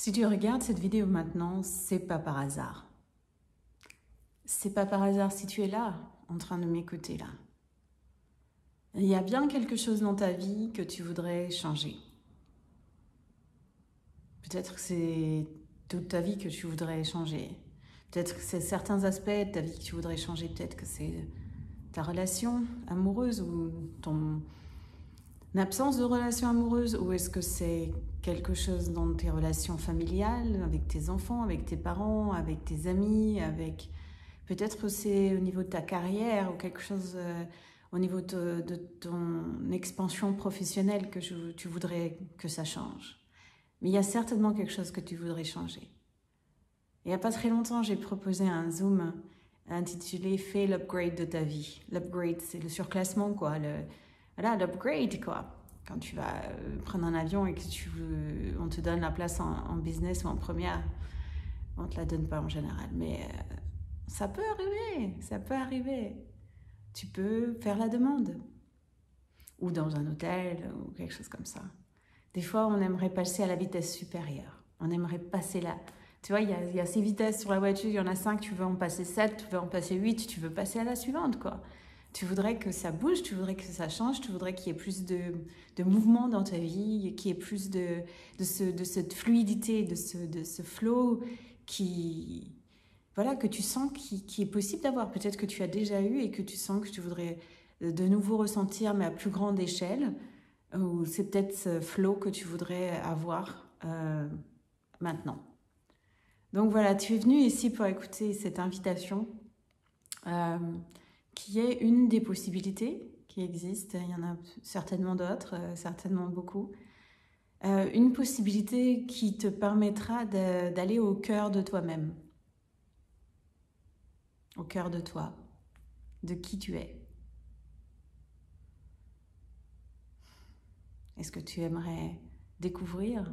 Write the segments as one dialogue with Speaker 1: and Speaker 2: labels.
Speaker 1: Si tu regardes cette vidéo maintenant, c'est pas par hasard. C'est pas par hasard si tu es là, en train de m'écouter là. Il y a bien quelque chose dans ta vie que tu voudrais changer. Peut-être que c'est toute ta vie que tu voudrais changer. Peut-être que c'est certains aspects de ta vie que tu voudrais changer. Peut-être que c'est ta relation amoureuse ou ton absence de relation amoureuse. Ou est-ce que c'est quelque chose dans tes relations familiales, avec tes enfants, avec tes parents, avec tes amis, avec... Peut-être que c'est au niveau de ta carrière ou quelque chose au niveau de ton expansion professionnelle que tu voudrais que ça change. Mais il y a certainement quelque chose que tu voudrais changer. Il n'y a pas très longtemps, j'ai proposé un Zoom intitulé « Fais l'upgrade de ta vie ». L'upgrade, c'est le surclassement, quoi. Voilà, l'upgrade, quoi. Quand tu vas prendre un avion et que on te donne la place en business ou en première, on ne te la donne pas en général, mais ça peut arriver, ça peut arriver. Tu peux faire la demande. Ou dans un hôtel, ou quelque chose comme ça. Des fois, on aimerait passer à la vitesse supérieure. On aimerait passer là. Tu vois, il y a 6 vitesses sur la voiture, il y en a 5, tu veux en passer 7, tu veux en passer 8, tu veux passer à la suivante, quoi. Tu voudrais que ça bouge, tu voudrais que ça change, tu voudrais qu'il y ait plus de mouvement dans ta vie, qu'il y ait plus de cette fluidité, de ce flow voilà, que tu sens qui est possible d'avoir. Peut-être que tu as déjà eu et que tu sens que tu voudrais de nouveau ressentir, mais à plus grande échelle. Ou c'est peut-être ce flow que tu voudrais avoir maintenant. Donc voilà, tu es venu ici pour écouter cette invitation qui est une des possibilités qui existent. Il y en a certainement d'autres, certainement beaucoup. Une possibilité qui te permettra d'aller au cœur de toi-même. Au cœur de toi, de qui tu es. Est-ce que tu aimerais découvrir?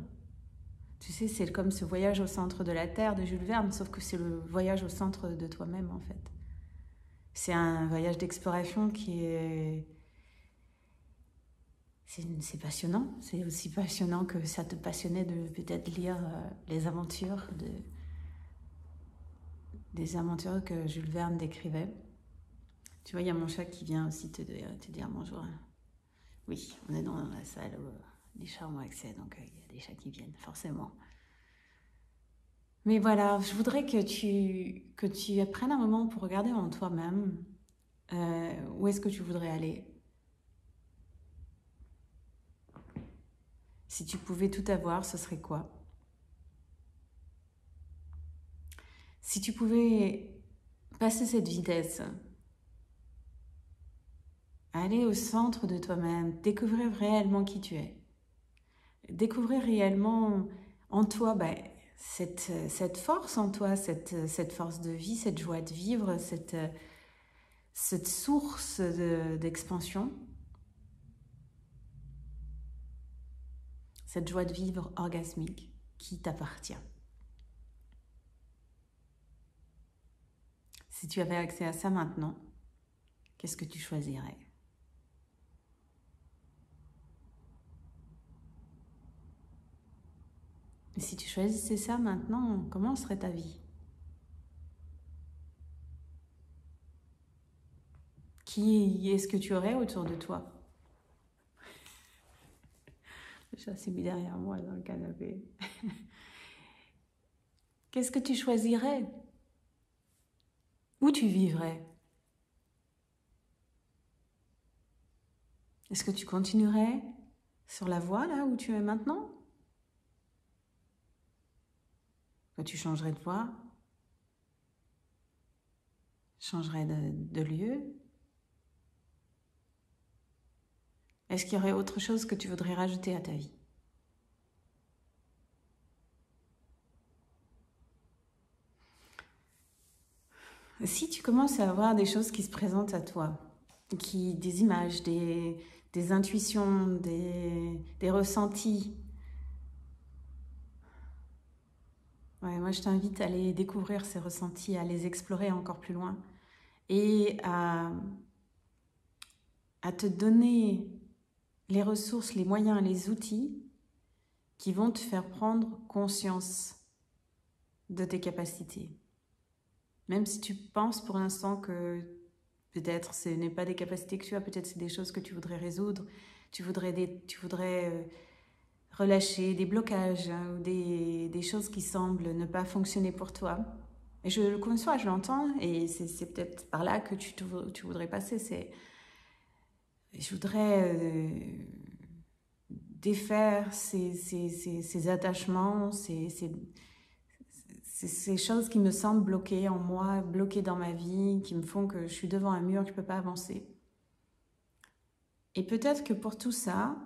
Speaker 1: Tu sais, c'est comme ce voyage au centre de la Terre de Jules Verne, sauf que c'est le voyage au centre de toi-même, en fait. C'est un voyage d'exploration qui est... C'est passionnant. C'est aussi passionnant que ça te passionnait de peut-être lire les aventures, des aventures que Jules Verne décrivait. Tu vois, il y a mon chat qui vient aussi te dire bonjour. Oui, on est dans la salle où les chats ont accès, donc il y a des chats qui viennent, forcément. Mais voilà, je voudrais que tu prennes un moment pour regarder en toi-même où est-ce que tu voudrais aller. Si tu pouvais tout avoir, ce serait quoi? Si tu pouvais passer cette vitesse, aller au centre de toi-même, découvrir réellement qui tu es, découvrir réellement en toi cette force en toi, cette force de vie, cette joie de vivre, cette source d'expansion, cette joie de vivre orgasmique qui t'appartient. Si tu avais accès à ça maintenant, qu'est-ce que tu choisirais? Et si tu choisissais ça maintenant, comment serait ta vie? Qui est-ce que tu aurais autour de toi? Le chat s'est mis derrière moi dans le canapé. Qu'est-ce que tu choisirais? Où tu vivrais? Est-ce que tu continuerais sur la voie là où tu es maintenant? Que tu changerais de voie? Changerais de lieu? Est-ce qu'il y aurait autre chose que tu voudrais rajouter à ta vie? Si tu commences à avoir des choses qui se présentent à toi, des images, des intuitions, des ressentis, ouais, moi je t'invite à aller découvrir ces ressentis, à les explorer encore plus loin et à te donner les ressources, les moyens, les outils qui vont te faire prendre conscience de tes capacités. Même si tu penses pour l'instant que peut-être ce n'est pas des capacités que tu as, peut-être c'est des choses que tu voudrais résoudre, tu voudrais relâcher des blocages hein, ou des choses qui semblent ne pas fonctionner pour toi. Et je le conçois, je l'entends, et c'est peut-être par là que tu voudrais passer. Je voudrais défaire ces attachements, ces choses qui me semblent bloquées en moi, bloquées dans ma vie, qui me font que je suis devant un mur, que je ne peux pas avancer. Et peut-être que pour tout ça,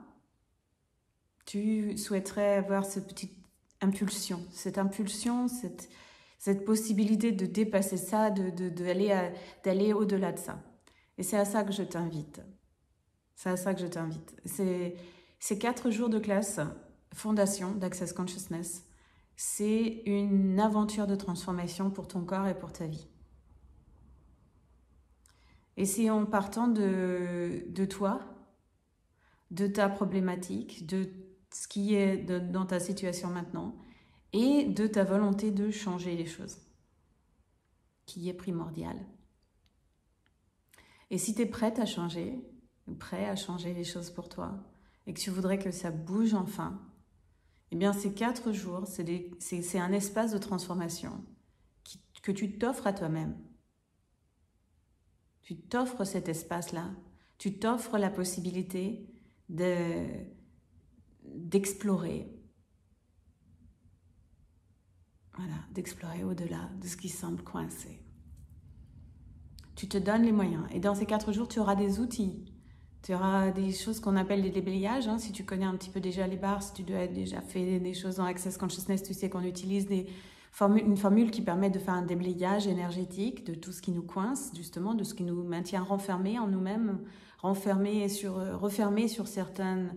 Speaker 1: tu souhaiterais avoir cette petite impulsion, cette possibilité de dépasser ça, d'aller au-delà de ça. Et c'est à ça que je t'invite. C'est à ça que je t'invite. Ces 4 jours de classe, fondation d'Access Consciousness, c'est une aventure de transformation pour ton corps et pour ta vie. Et c'est en partant de toi, de ta problématique, de ce qui est dans ta situation maintenant, et de ta volonté de changer les choses, qui est primordiale. Et si tu es prête à changer, prêt à changer les choses pour toi, et que tu voudrais que ça bouge enfin, eh bien ces 4 jours, c'est un espace de transformation que tu t'offres à toi-même. Tu t'offres cet espace-là, tu t'offres la possibilité d'explorer. Voilà, d'explorer au-delà de ce qui semble coincé. Tu te donnes les moyens. Et dans ces 4 jours, tu auras des outils. Tu auras des choses qu'on appelle des déblayages. Hein. Si tu connais un petit peu déjà les barres, si tu dois avoir déjà fait des choses dans Access Consciousness, tu sais qu'on utilise une formule qui permet de faire un déblayage énergétique de tout ce qui nous coince, justement, de ce qui nous maintient renfermés en nous-mêmes, refermés sur certaines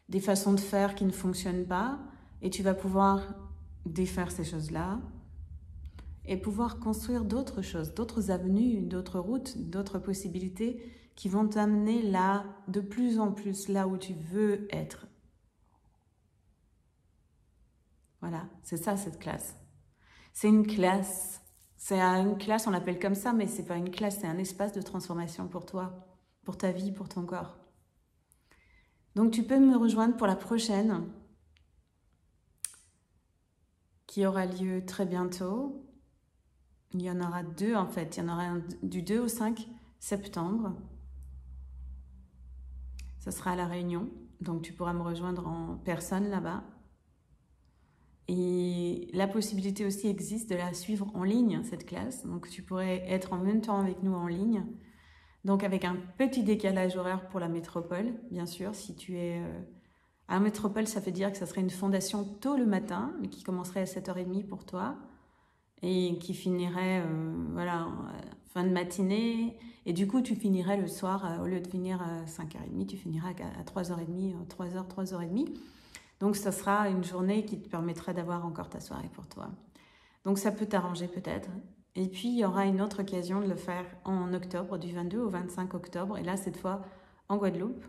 Speaker 1: des façons de faire qui ne fonctionnent pas. Et tu vas pouvoir défaire ces choses-là et pouvoir construire d'autres choses, d'autres avenues, d'autres routes, d'autres possibilités qui vont t'amener là, de plus en plus, là où tu veux être. Voilà, c'est ça cette classe. C'est une classe. C'est une classe, on l'appelle comme ça, mais c'est pas une classe, c'est un espace de transformation pour toi, pour ta vie, pour ton corps. Donc tu peux me rejoindre pour la prochaine, qui aura lieu très bientôt. Il y en aura 2 en fait. Il y en aura un du 2 au 5 septembre. Ça sera à La Réunion. Donc tu pourras me rejoindre en personne là-bas. Et la possibilité aussi existe de la suivre en ligne, cette classe. Donc tu pourrais être en même temps avec nous en ligne. Donc avec un petit décalage horaire pour la métropole, bien sûr. Si tu es à la métropole, ça veut dire que ça serait une fondation tôt le matin, mais qui commencerait à 7h30 pour toi. Et qui finirait voilà, fin de matinée. Et du coup, tu finirais le soir, au lieu de finir à 5h30, tu finiras à 3h30, 3h, 3h30. Donc, ça sera une journée qui te permettra d'avoir encore ta soirée pour toi. Donc, ça peut t'arranger peut-être. Et puis, il y aura une autre occasion de le faire en octobre, du 22 au 25 octobre. Et là, cette fois, en Guadeloupe.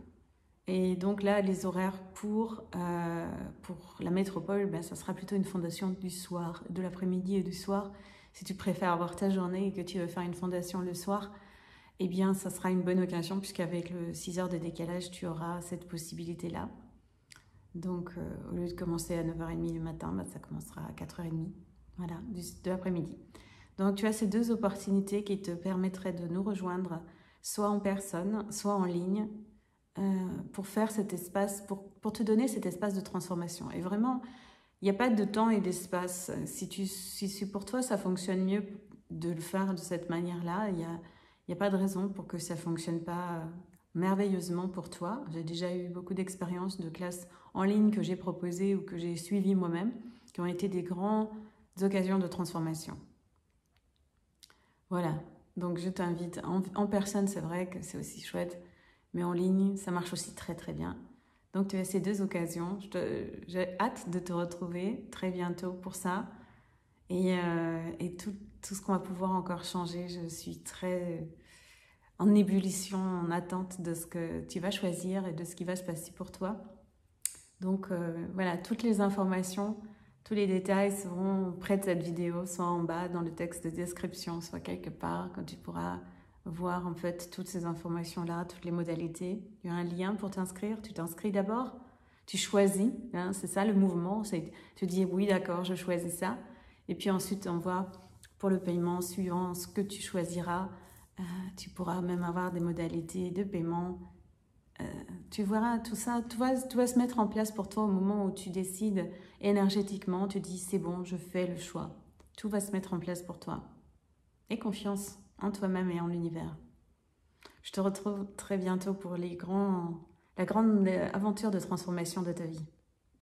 Speaker 1: Et donc là, les horaires pour la métropole, ben, ça sera plutôt une fondation du soir, de l'après-midi et du soir. Si tu préfères avoir ta journée et que tu veux faire une fondation le soir, eh bien, ça sera une bonne occasion puisqu'avec le 6 heures de décalage, tu auras cette possibilité-là. Donc, au lieu de commencer à 9h30 le matin, ben, ça commencera à 4h30, voilà, de l'après-midi. Donc, tu as ces 2 opportunités qui te permettraient de nous rejoindre, soit en personne, soit en ligne, pour faire cet espace, pour te donner cet espace de transformation. Et vraiment, il n'y a pas de temps et d'espace. Si pour toi, ça fonctionne mieux de le faire de cette manière-là, il n'y a pas de raison pour que ça ne fonctionne pas merveilleusement pour toi. J'ai déjà eu beaucoup d'expériences de classes en ligne que j'ai proposées ou que j'ai suivies moi-même, qui ont été des grandes occasions de transformation. Voilà, donc je t'invite. En personne, c'est vrai que c'est aussi chouette, mais en ligne, ça marche aussi très très bien. Donc tu as ces 2 occasions. J'ai hâte de te retrouver très bientôt pour ça. Et tout ce qu'on va pouvoir encore changer, je suis très en ébullition, en attente de ce que tu vas choisir et de ce qui va se passer pour toi. Donc voilà, toutes les informations, tous les détails seront près de cette vidéo, soit en bas dans le texte de description, soit quelque part, quand tu pourras voir en fait toutes ces informations-là, toutes les modalités. Il y a un lien pour t'inscrire, tu t'inscris d'abord, tu choisis, hein, c'est ça le mouvement, tu dis oui d'accord, je choisis ça, et puis ensuite on voit pour le paiement suivant ce que tu choisiras, tu pourras même avoir des modalités de paiement. Tu verras tout ça, tout va se mettre en place pour toi au moment où tu décides énergétiquement, tu dis c'est bon, je fais le choix. Tout va se mettre en place pour toi. Et confiance en toi-même et en l'univers. Je te retrouve très bientôt pour la grande aventure de transformation de ta vie.